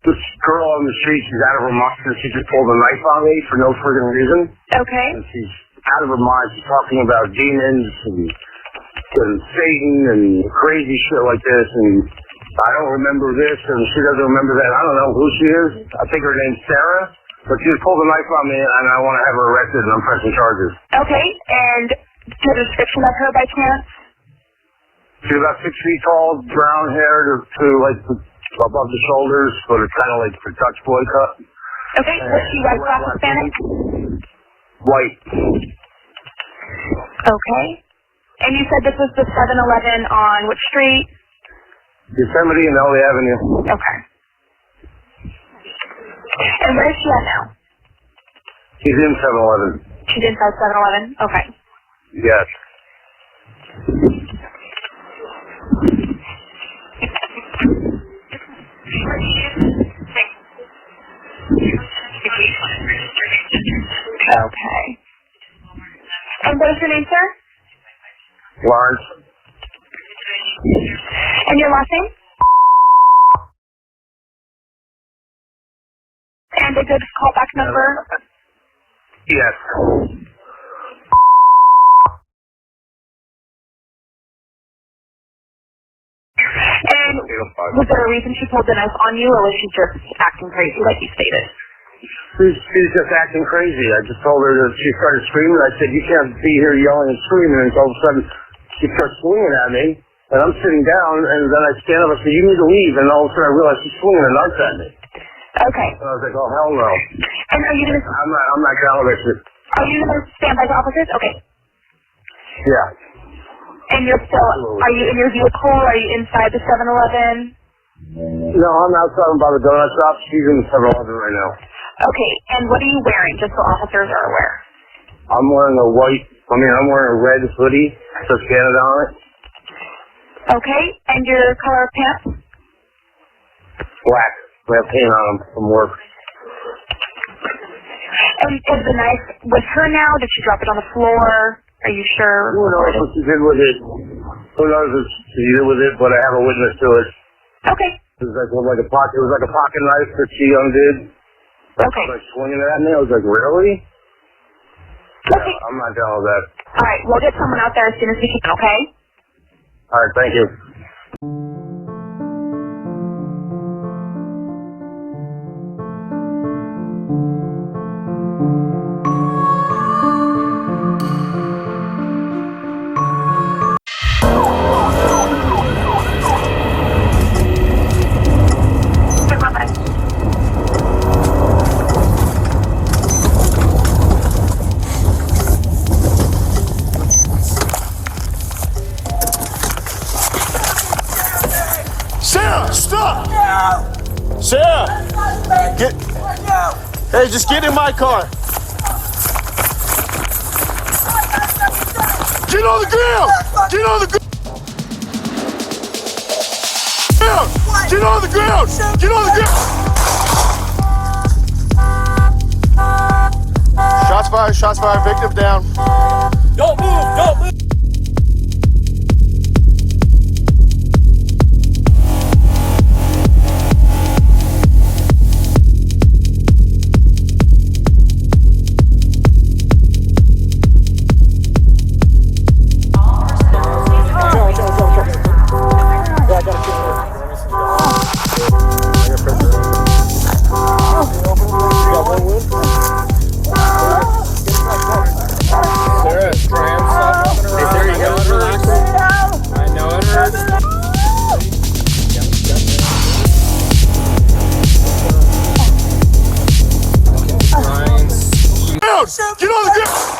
This girl on the street, she's out of her mind. She just pulled a knife on me for no friggin' reason. Okay. And she's out of her mind. She's talking about demons and Satan and crazy shit like this. And I don't remember this, and she doesn't remember that. I don't know who she is. I think her name's Sarah. But she just pulled a knife on me, and I want to have her arrested, and I'm pressing charges. Okay. And do you have a description of her by chance? She's about 6 feet tall, brown hair to like above the shoulders, but it's kind of like a Dutch boy cut. Okay. Was she white, black, Hispanic? White. Okay. And you said this was the 7-Eleven on which street? Yosemite and Ellie Avenue. Okay. And where is she at now? She's in 7-Eleven. She's inside 7-Eleven? Okay. Yes. Okay. And what is your name, sir? Lawrence. And your last name? And a good callback number? Yes. And was there a reason she pulled the knife on you, or was she just acting crazy like you stated? She's just acting crazy. I just told her that she started screaming. I said, you can't be here yelling and screaming. And all of a sudden, she starts swinging at me. And I'm sitting down, and then I stand up and say, you need to leave. And all of a sudden, I realize she's swinging a knife at me. Okay. And I was like, oh, hell no. And are you going to... I'm not going to listen. Are you going to stand by the officers? Okay. Yeah. And you're still... Absolutely. Are you in your vehicle? Are you inside the 7-Eleven? No, I'm outside by the donut shop. She's in the 7-Eleven right now. Okay. And what are you wearing, just so officers are aware? I'm wearing a red hoodie. It says Canada on it. Okay. And your color of pants? Black. We have paint on them from work. And is the knife with her now? Did she drop it on the floor? Are you sure? Who knows what she did with it? Who knows what she did with it? But I have a witness to it. Okay. It was like a pocket knife that she undid. Okay. Like swinging it at me. I was like, really? Okay. Yeah, I'm not down with that. All right. We'll get someone out there as soon as we can. Okay. All right. Thank you. Sarah, stop! No! Sarah! Get... No! Hey, just get in my car. Get on the ground! Get on the ground! Get on the ground! Get on the ground! Shots fired, victim down. Don't move! Get on the ground!